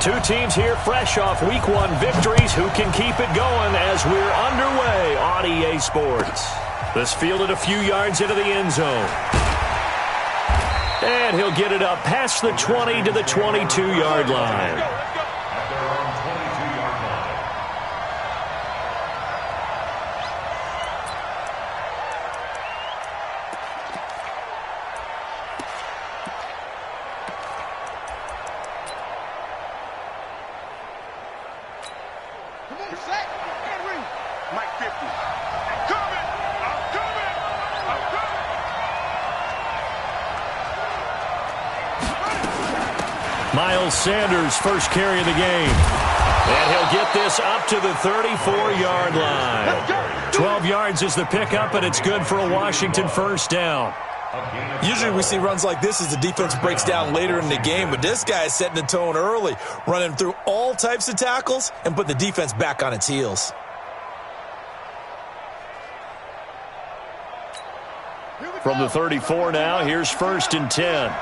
Two teams here fresh off Week 1 victories. Who can keep it going as we're underway on EA Sports? This fielded a few yards into the end zone. And he'll get it up past the 20 to the 22-yard line. Sanders first carry of the game. And he'll get this up to the 34-yard line. 12 yards is the pickup, and it's good for a Washington first down. Usually we see runs like this as the defense breaks down later in the game, but this guy is setting the tone early, running through all types of tackles and put the defense back on its heels. From the 34 now, here's 1st and 10.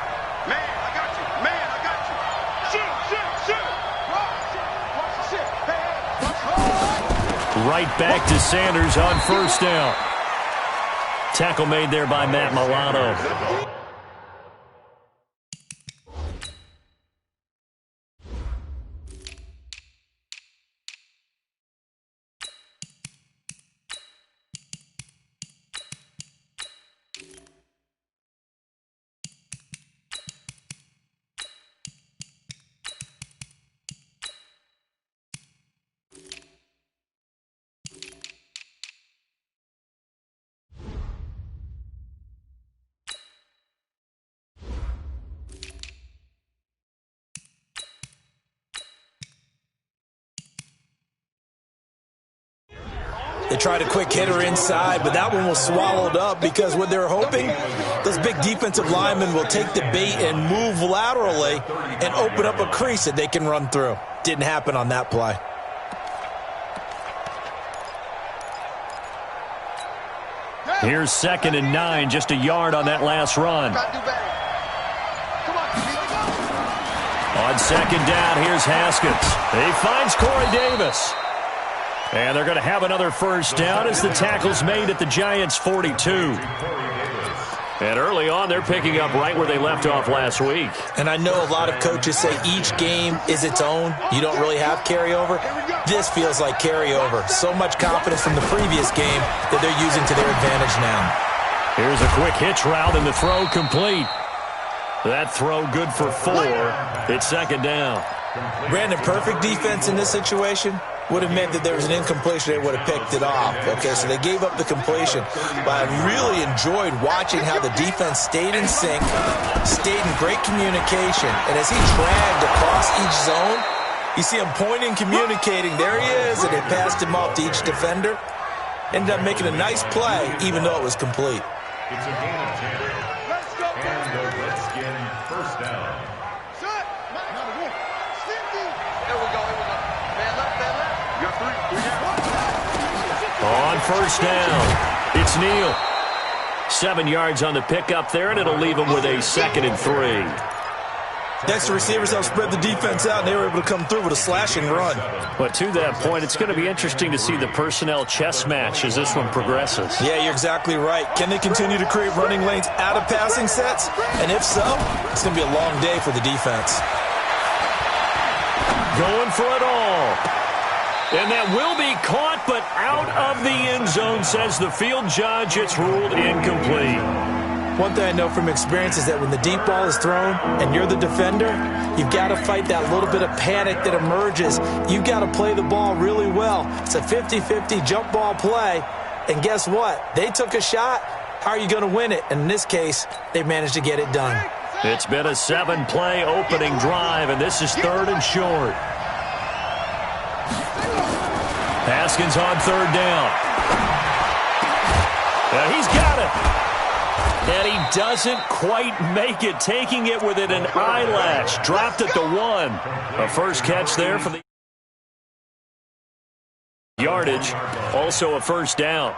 Right back to Sanders on first down. Tackle made there by Matt Milano. They tried a quick hitter inside, but that one was swallowed up because what they're hoping, those big defensive linemen will take the bait and move laterally and open up a crease that they can run through. Didn't happen on that play. Here's 2nd and 9, just a yard on that last run. On 2nd down, here's Haskins. He finds Corey Davis. And they're going to have another first down as the tackle's made at the Giants' 42. And early on, they're picking up right where they left off last week. And I know a lot of coaches say each game is its own. You don't really have carryover. This feels like carryover. So much confidence from the previous game that they're using to their advantage now. Here's a quick hitch route and the throw complete. That throw good for 4. It's 2nd down. Brandon, perfect defense in this situation would have meant that there was an incompletion. They would have picked it off. Okay, so they gave up the completion. But I really enjoyed watching how the defense stayed in sync, stayed in great communication. And as he dragged across each zone, you see him pointing, communicating. There he is, and they passed him off to each defender. Ended up making a nice play, even though it was complete. It's a gain of 10. And the Redskins first down. On first down, it's Neal. 7 yards on the pickup there, and it'll leave him with a 2nd and 3. Next, the receivers helped spread the defense out, and they were able to come through with a slashing run. But to that point, it's going to be interesting to see the personnel chess match as this one progresses. Yeah, you're exactly right. Can they continue to create running lanes out of passing sets? And if so, it's going to be a long day for the defense. Going for it all. And that will be caught, but out of the end zone, says the field judge. It's ruled incomplete. One thing I know from experience is that when the deep ball is thrown and you're the defender, you've got to fight that little bit of panic that emerges. You've got to play the ball really well. It's a 50-50 jump ball play. And guess what? They took a shot. How are you going to win it? And in this case, they managed to get it done. It's been a 7-play opening drive, and this is 3rd and short. Haskins on 3rd down. He's got it. And he doesn't quite make it, taking it within an eyelash. Dropped at the 1. A first catch there for the yardage. Also a first down.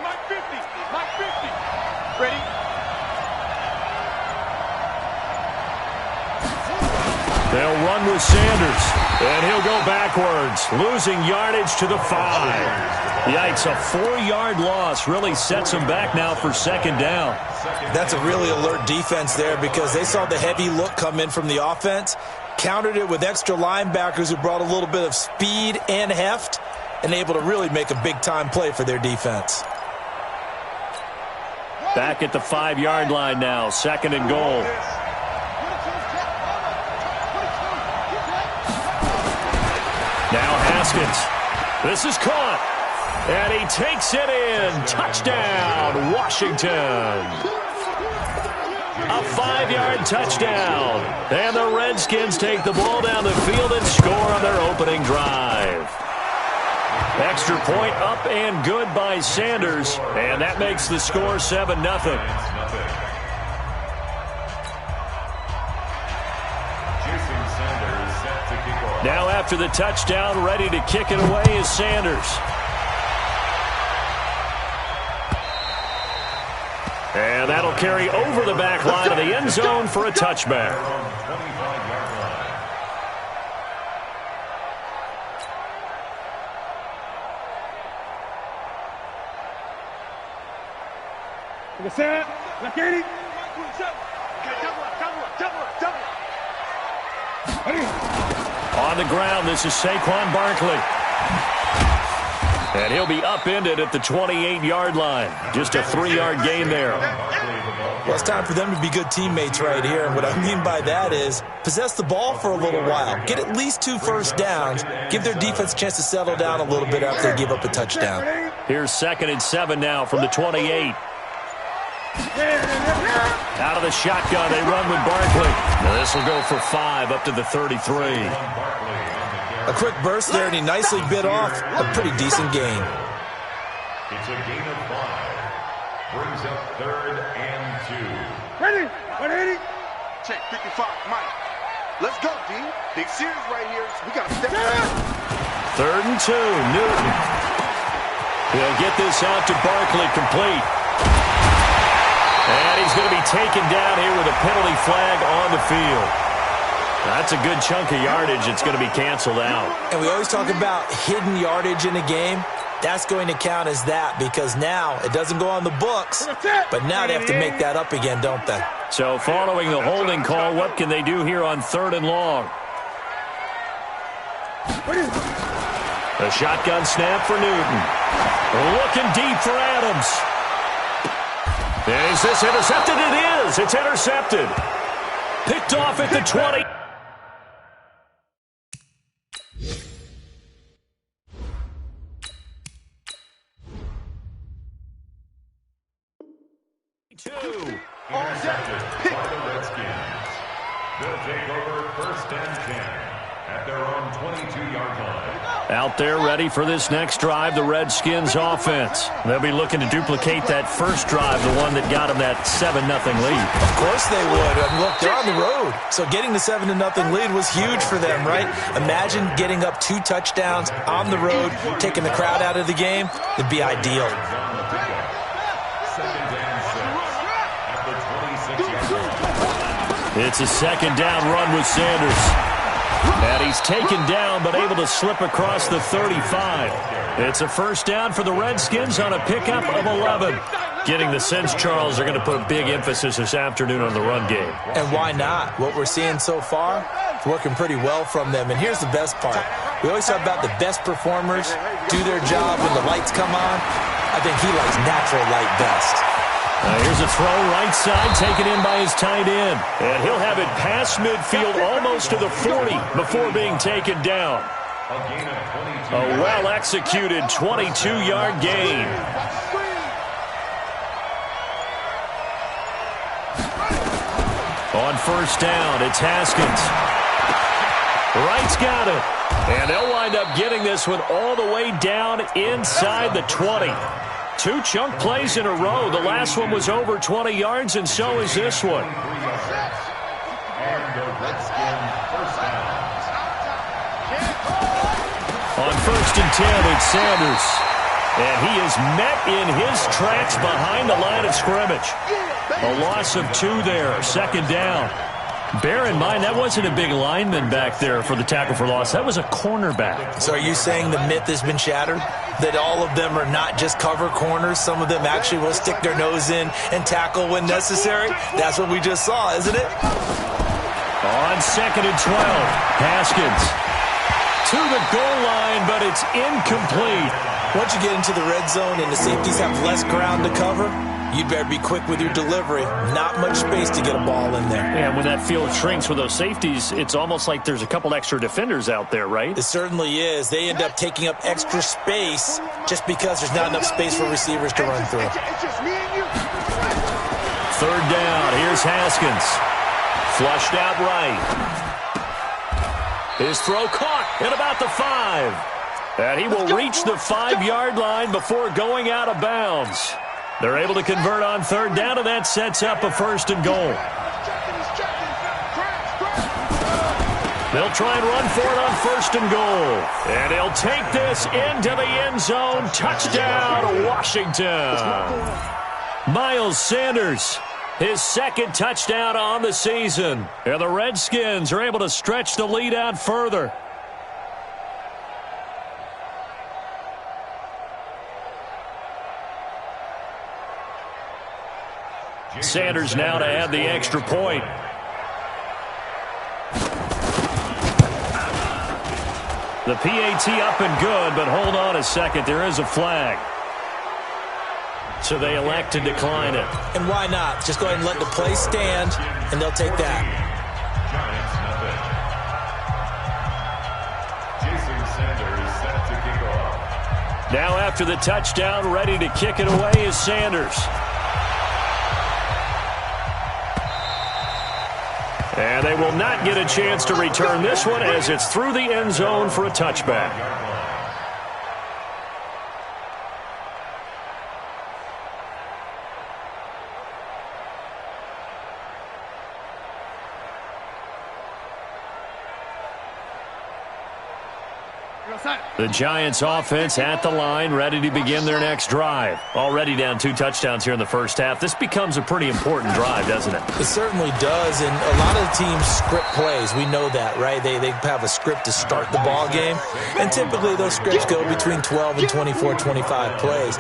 My 50. My 50. Ready? They'll run with Sanders, and he'll go backwards, losing yardage to the 5. Yikes, a 4-yard loss really sets him back now for second down. That's a really alert defense there because they saw the heavy look come in from the offense, countered it with extra linebackers who brought a little bit of speed and heft, and able to really make a big-time play for their defense. Back at the 5-yard line now, second and goal. Now Haskins. This is caught. And he takes it in. Touchdown, Washington. A 5-yard touchdown. And the Redskins take the ball down the field and score on their opening drive. Extra point up and good by Sanders. And that makes the score 7-0. Now after the touchdown, ready to kick it away is Sanders. And that'll carry over the back line of the end zone for a touchback. On the ground, this is Saquon Barkley. And he'll be upended at the 28-yard line. Just a 3-yard gain there. Well, it's time for them to be good teammates right here. And what I mean by that is possess the ball for a little while. Get at least 2 first downs. Give their defense a chance to settle down a little bit after they give up a touchdown. Here's 2nd and 7 now from the 28. Out of the shotgun, they run with Barkley. Now this will go for 5 up to the 33. A quick burst there, and he nicely bit off a pretty decent gain. It's a gain of 5. Brings up 3rd and 2. Ready? 180. Check 55. Mike. Let's go, D. Big series right here. We got to step back. 3rd and 2. Newton. He'll get this out to Barkley, complete. And he's going to be taken down here with a penalty flag on the field. That's a good chunk of yardage. It's going to be canceled out. And we always talk about hidden yardage in a game. That's going to count as that because now it doesn't go on the books, but now they have to make that up again, don't they? So following the holding call, what can they do here on 3rd and long? A shotgun snap for Newton. Looking deep for Adams. Is this intercepted? It is. It's intercepted. Picked off at the 20. Intercepted by the Redskins. They'll take over 1st and 10 at their own 22-yard line. Out there ready for this next drive, the Redskins offense. They'll be looking to duplicate that first drive, the one that got them that 7-0 lead. Of course they would. And look, they're on the road. So getting the 7-0 lead was huge for them, right? Imagine getting up 2 touchdowns on the road, taking the crowd out of the game. It'd be ideal. It's a 2nd down run with Sanders. And he's taken down but able to slip across the 35. It's a 1st down for the Redskins on a pickup of 11. Getting the sense, Charles, they're going to put a big emphasis this afternoon on the run game. And why not? What we're seeing so far, it's working pretty well from them. And here's the best part. We always talk about the best performers do their job when the lights come on. I think he likes natural light best. Here's a throw right side taken in by his tight end. And he'll have it past midfield almost to the 40 before being taken down. A well-executed 22-yard gain. On 1st down, it's Haskins. Wright's got it. And they'll wind up getting this one all the way down inside the 20. 2 chunk plays in a row. The last one was over 20 yards, and so is this one. On 1st and 10, it's Sanders. And he is met in his tracks behind the line of scrimmage. A loss of 2 there, second down. Bear in mind, that wasn't a big lineman back there for the tackle for loss. That was a cornerback. So are you saying the myth has been shattered? That all of them are not just cover corners? Some of them actually will stick their nose in and tackle when necessary? That's what we just saw, isn't it? On 2nd and 12, Haskins to the goal line, but it's incomplete. Once you get into the red zone and the safeties have less ground to cover, you'd better be quick with your delivery. Not much space to get a ball in there. And when that field shrinks with those safeties, it's almost like there's a couple extra defenders out there, right? It certainly is. They end up taking up extra space just because there's not enough space for receivers to run through. It's just me and you. 3rd down. Here's Haskins. Flushed out right. His throw caught at about the 5. And he will reach the 5-yard line before going out of bounds. They're able to convert on 3rd down, and that sets up a 1st and goal. They'll try and run for it on 1st and goal. And he'll take this into the end zone. Touchdown, Washington. Miles Sanders, his 2nd touchdown on the season. And the Redskins are able to stretch the lead out further. Sanders now to add the extra point. The PAT up and good, but hold on a second. There is a flag. So they elect to decline it. And why not? Just go ahead and let the play stand, and they'll take that. Giants nothing. Jason Sanders set to kick off. Now after the touchdown, ready to kick it away is Sanders. And they will not get a chance to return this one as it's through the end zone for a touchback. The Giants offense at the line, ready to begin their next drive. Already down 2 touchdowns here in the first half. This becomes a pretty important drive, doesn't it? It certainly does, and a lot of the teams script plays. We know that, right? They have a script to start the ball game, and typically those scripts go between 12 and 24, 25 plays.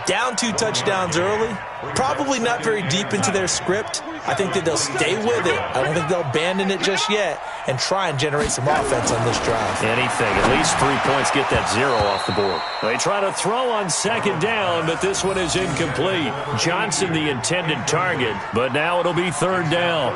Down 2 touchdowns early, probably not very deep into their script. I think that they'll stay with it. I don't think they'll abandon it just yet and try and generate some offense on this drive. Anything. At least 3 points, get that 0 off the board. They try to throw on 2nd down, but this one is incomplete. Johnson the intended target, but now it'll be 3rd down.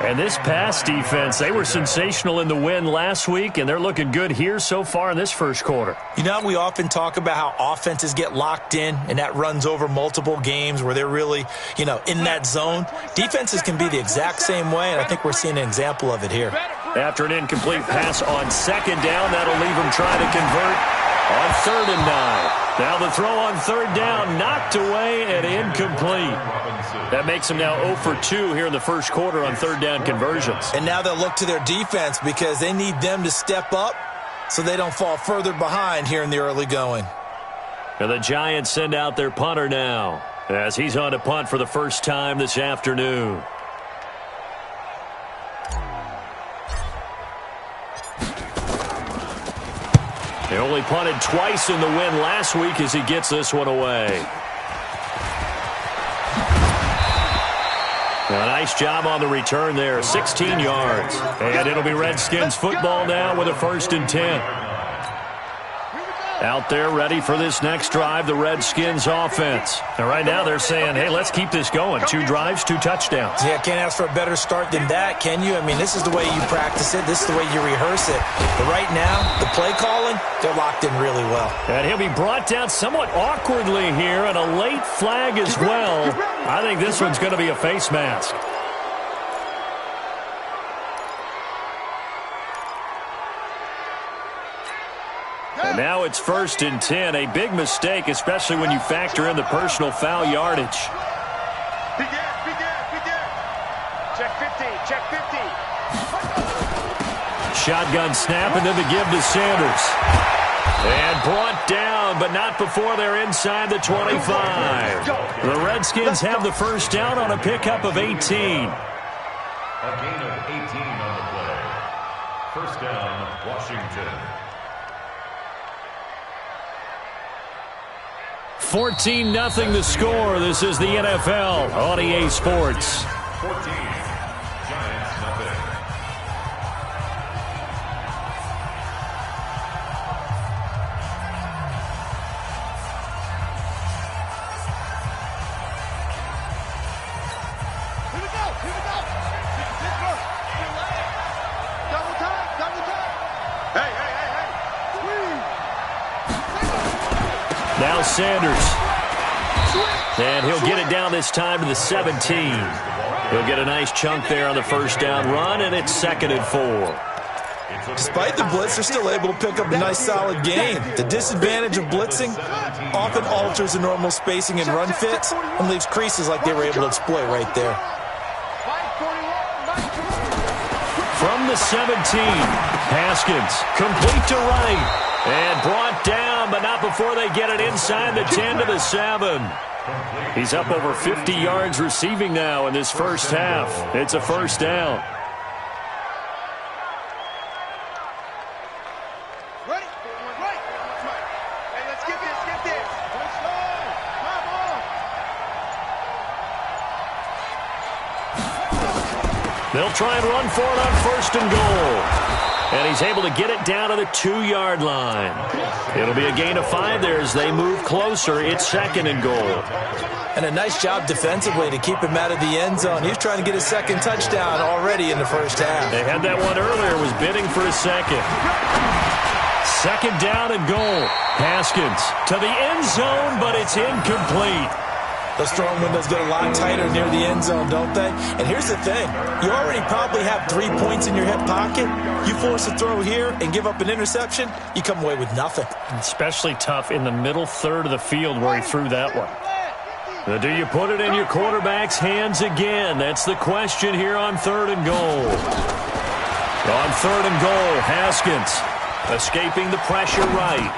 And this pass defense, they were sensational in the win last week, and they're looking good here so far in this first quarter. You know, we often talk about how offenses get locked in, and that runs over multiple games where they're really, in that zone. Defenses can be the exact same way, and I think we're seeing an example of it here. After an incomplete pass on 2nd down, that'll leave them trying to convert on 3rd and 9. Now the throw on 3rd down, knocked away and incomplete. That makes them now 0 for 2 here in the first quarter on 3rd down conversions. And now they'll look to their defense because they need them to step up so they don't fall further behind here in the early going. And the Giants send out their punter now as he's on to punt for the first time this afternoon. He only punted twice in the win last week as he gets this one away. A nice job on the return there, 16 yards. And it'll be Redskins football now with a 1st and 10. Out there ready for this next drive, the Redskins offense. And right now they're saying, hey, let's keep this going. 2 drives, 2 touchdowns. Yeah, can't ask for a better start than that, can you? I mean, this is the way you practice it. This is the way you rehearse it. But right now, the play calling, they're locked in really well. And he'll be brought down somewhat awkwardly here, and a late flag as well. I think this one's going to be a face mask. And now it's 1st and 10. A big mistake, especially when you factor in the personal foul yardage. Begin. Check 50, check 50. Shotgun snap, and then the give to Sanders. And brought down, but not before they're inside the 25. The Redskins have the first down on a pickup of 18. A gain of 18 on the play. First down, Washington. 14-0 the score. This is the NFL on EA Sports. 14, Giants nothing. Now Sanders. And he'll get it down this time to the 17. He'll get a nice chunk there on the first down run, and it's 2nd and 4. Despite the blitz, they're still able to pick up a nice solid gain. The disadvantage of blitzing often alters the normal spacing and run fits and leaves creases like they were able to exploit right there. From the 17, Haskins, complete to right. And brought down, but not before they get it inside the 10 to the 7. He's up over 50 yards receiving now in this first half. It's a first down. Ready? Right. Hey, let's get this. They'll try and run for it on 1st and goal. And he's able to get it down to the 2-yard line. It'll be a gain of 5 there as they move closer. It's 2nd and goal. And a nice job defensively to keep him out of the end zone. He was trying to get his second touchdown already in the first half. They had that one earlier, was bidding for a second. 2nd down and goal. Haskins to the end zone, but it's incomplete. Those throwing windows get a lot tighter near the end zone, don't they? And here's the thing. You already probably have 3 points in your hip pocket. You force a throw here and give up an interception, you come away with nothing. Especially tough in the middle third of the field where he threw that one. Now, do you put it in your quarterback's hands again? That's the question here on 3rd and goal. On 3rd and goal, Haskins escaping the pressure right.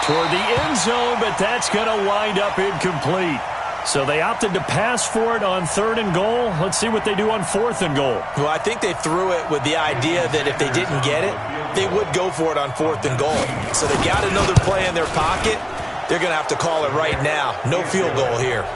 Toward the end zone, but that's going to wind up incomplete. So they opted to pass for it on 3rd and goal. Let's see what they do on 4th and goal. Well, I think they threw it with the idea that if they didn't get it, they would go for it on 4th and goal. So they got another play in their pocket. They're going to have to call it right now. No field goal here.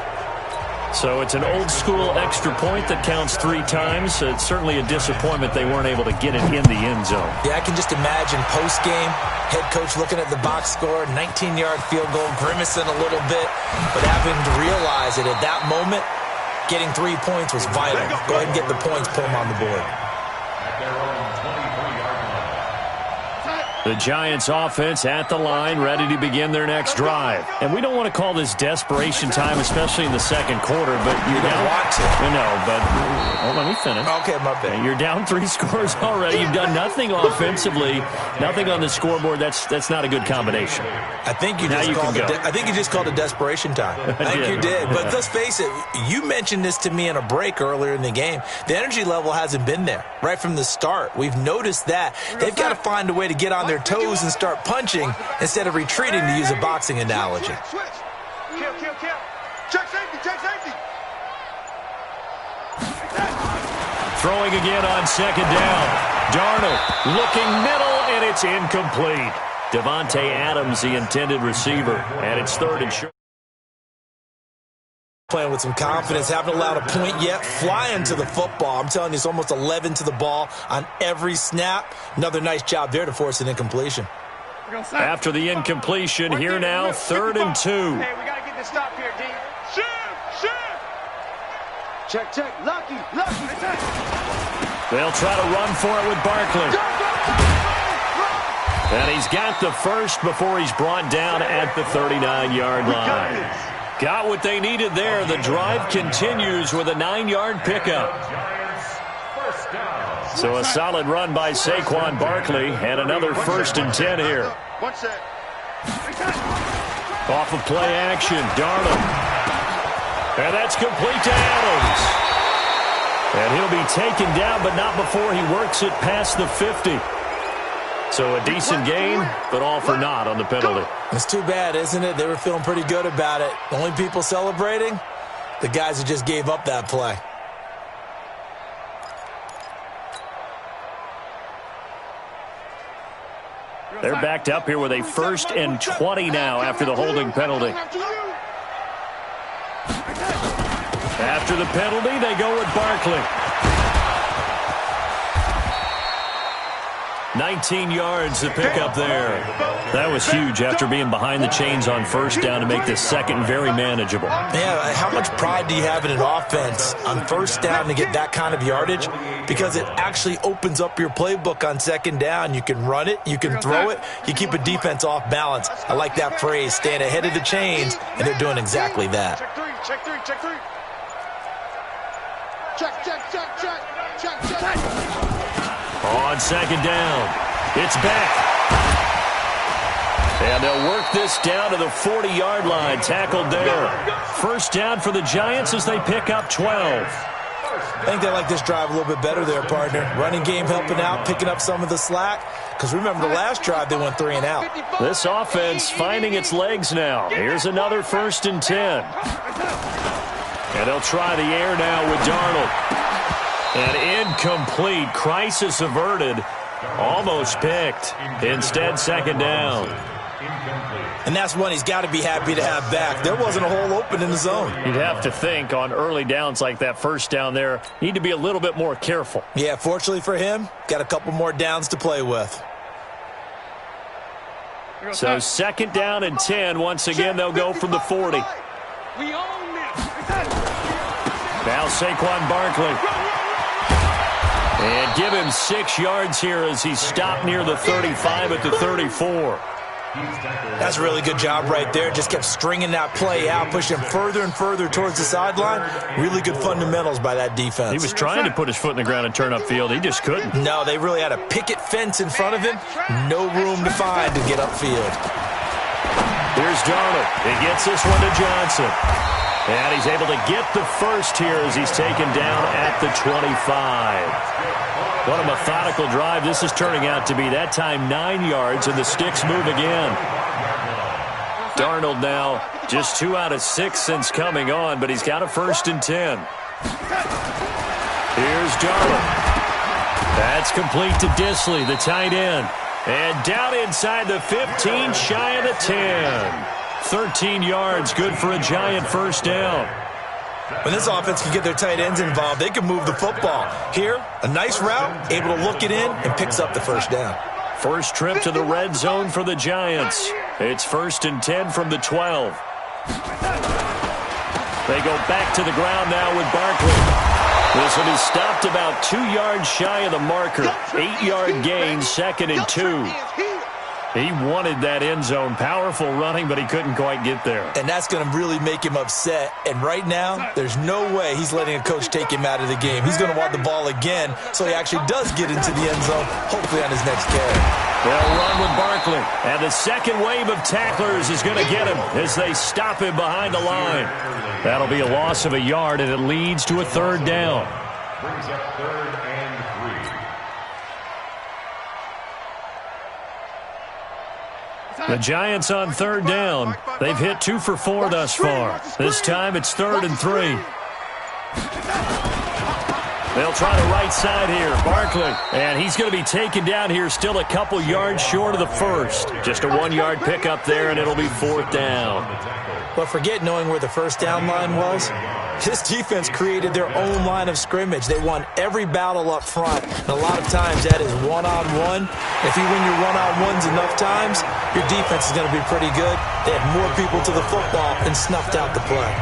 So it's an old-school extra point that counts 3 times. It's certainly a disappointment they weren't able to get it in the end zone. Yeah, I can just imagine post-game, head coach looking at the box score, 19-yard field goal, grimacing a little bit, but having to realize that at that moment, getting 3 points was vital. Go ahead and get the points, put them on the board. At their own 23-yard line. The Giants offense at the line, ready to begin their next drive. And we don't want to call this desperation time, especially in the second quarter, but you're down. Want to. No, but let me finish. Okay, my bad. You're down 3 scores already. You've done nothing offensively, nothing on the scoreboard. That's not a good combination. I think you just called it desperation time. I think you did. But let's face it, you mentioned this to me in a break earlier in the game. The energy level hasn't been there right from the start. We've noticed that. They've got to find a way to get on their toes and start punching instead of retreating, to use a boxing analogy. Switch. Kill. Check safety. Throwing again on 2nd down. Darnold looking middle, and it's incomplete. Devontae Adams, the intended receiver, and it's 3rd and short. Playing with some confidence, haven't allowed a point yet, flying to the football. I'm telling you, it's almost 11 to the ball on every snap. Another nice job there to force an incompletion. After the incompletion, here now, 3rd and 2. Hey, we got to get this stop here, D. Shift. Check. Lucky. They'll try to run for it with Barkley. And he's got the first before he's brought down at the 39-yard line. Got what they needed there. The drive continues with a 9-yard pickup. So a solid run by Saquon Barkley and another 1st and 10 here. Off of play action, Darnold. And that's complete to Adams. And he'll be taken down, but not before he works it past the 50. So a decent gain, but all for naught on the penalty. It's too bad, isn't it? They were feeling pretty good about it. The only people celebrating, the guys who just gave up that play. They're backed up here with a 1st and 20 now after the holding penalty. After the penalty, they go with Barkley. 19 yards to pick up there. That was huge after being behind the chains on 1st down to make the 2nd very manageable. Yeah, how much pride do you have in an offense on 1st down to get that kind of yardage? Because it actually opens up your playbook on 2nd down. You can run it, you can throw it, you keep a defense off balance. I like that phrase, stand ahead of the chains, and they're doing exactly that. Check three, check three, check three. Check. On 2nd down, it's back. And they'll work this down to the 40-yard line, tackled there. 1st down for the Giants as they pick up 12. I think they like this drive a little bit better there, partner. Running game helping out, picking up some of the slack. Because remember, the last drive, they went 3 and out. This offense finding its legs now. Here's another 1st and 10. And they'll try the air now with Darnold. An incomplete, crisis averted, almost picked. Instead, 2nd down. And that's one he's got to be happy to have back. There wasn't a hole open in the zone. You'd have to think on early downs like that 1st down there, need to be a little bit more careful. Yeah, fortunately for him, got a couple more downs to play with. So 2nd down and 10. Once again, they'll go from the 40. Now Saquon Barkley. And give him 6 yards here as he's stopped near the 35 at the 34. That's a really good job right there. Just kept stringing that play out, pushing him further and further towards the sideline. Really good fundamentals by that defense. He was trying to put his foot in the ground and turn upfield. He just couldn't. No, they really had a picket fence in front of him. No room to find to get upfield. Here's Darnold. He gets this one to Johnson. And he's able to get the 1st here as he's taken down at the 25. What a methodical drive this is turning out to be. That time 9 yards, and the sticks move again. Darnold now just 2 out of 6 since coming on, but he's got a 1st and 10. Here's Darnold. That's complete to Disley, the tight end. And down inside the 15, shy of the 10. 13 yards, good for a Giant 1st down. When this offense can get their tight ends involved, they can move the football. Here, a nice route, able to look it in, and picks up the 1st down. 1st trip to the red zone for the Giants. It's 1st and 10 from the 12. They go back to the ground now with Barkley. This one is stopped about 2 yards shy of the marker. 8-yard gain, 2nd and 2. He wanted that end zone. Powerful running, but he couldn't quite get there. And that's going to really make him upset. And right now, there's no way he's letting a coach take him out of the game. He's going to want the ball again, so he actually does get into the end zone, hopefully on his next carry. They'll run with Barkley. And the 2nd wave of tacklers is going to get him as they stop him behind the line. That'll be a loss of a yard, and it leads to a 3rd down. Brings up 3rd and 3. The Giants on 3rd down. They've hit 2 for 4 thus far. This time it's 3rd and 3. They'll try the right side here. Barkley. And he's going to be taken down here still a couple yards short of the 1st. Just a 1-yard pickup there, and it'll be 4th down. But forget knowing where the 1st down line was. This defense created their own line of scrimmage. They won every battle up front. And a lot of times that is one-on-one. If you win your one-on-ones enough times, your defense is going to be pretty good. They had more people to the football and snuffed out the play.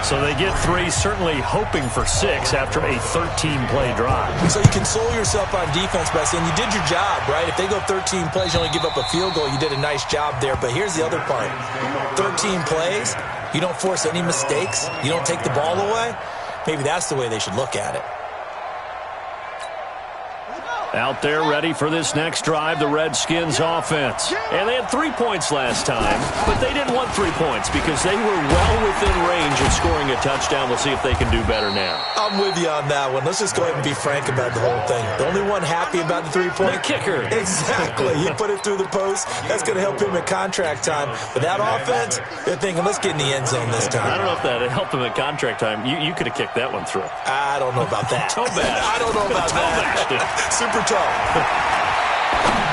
So they get 3, certainly hoping for 6 after a 13-play drive. So you console yourself on defense by saying you did your job, right? If they go 13 plays, you only give up a field goal, you did a nice job there. But here's the other part. 13 plays, you don't force any mistakes, you don't take the ball away. Maybe that's the way they should look at it. Out there ready for this next drive, the Redskins offense. And they had 3 points last time, but they didn't want 3 points because they were well within range of scoring a touchdown. We'll see if they can do better now. I'm with you on that one. Let's just go ahead and be frank about the whole thing. The only one happy about the 3-point? The kicker. Exactly. You put it through the post. That's going to help him at contract time. But that offense, they're thinking, let's get in the end zone this time. I don't know if that helped him at contract time. You could have kicked that one through. I don't know about that. Toe bash. I don't know about that. Super tough.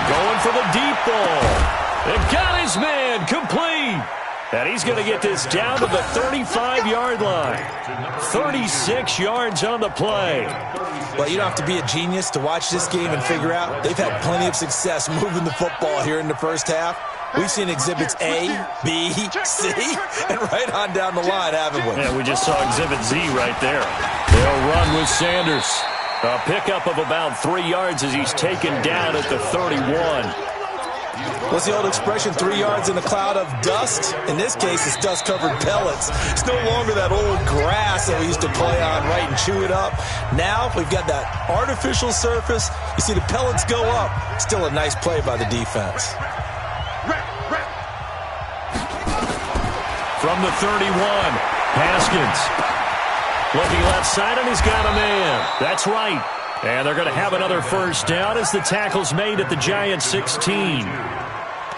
Going for the deep ball. And got his man complete. And he's going to get this down to the 35-yard line. 36 yards on the play. Well, you don't have to be a genius to watch this game and figure out they've had plenty of success moving the football here in the first half. We've seen exhibits A, B, C, and right on down the line, haven't we? Yeah, we just saw exhibit Z right there. They'll run with Sanders. A pickup of about 3 yards as he's taken down at the 31. What's the old expression, 3 yards in a cloud of dust? In this case, it's dust-covered pellets. It's no longer that old grass that we used to play on, right, and chew it up. Now we've got that artificial surface. You see the pellets go up. Still a nice play by the defense. From the 31, Haskins. Looking left side, and he's got a man. That's right. And they're going to have another first down as the tackle's made at the Giants' 16.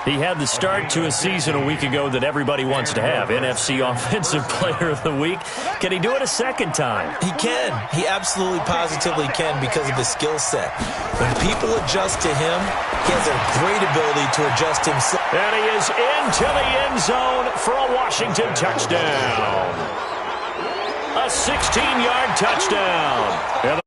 He had the start to a season a week ago that everybody wants to have, NFC Offensive Player of the Week. Can he do it a second time? He can. He absolutely positively can because of his skill set. When people adjust to him, he has a great ability to adjust himself. And he is into the end zone for a Washington touchdown. A 16-yard touchdown.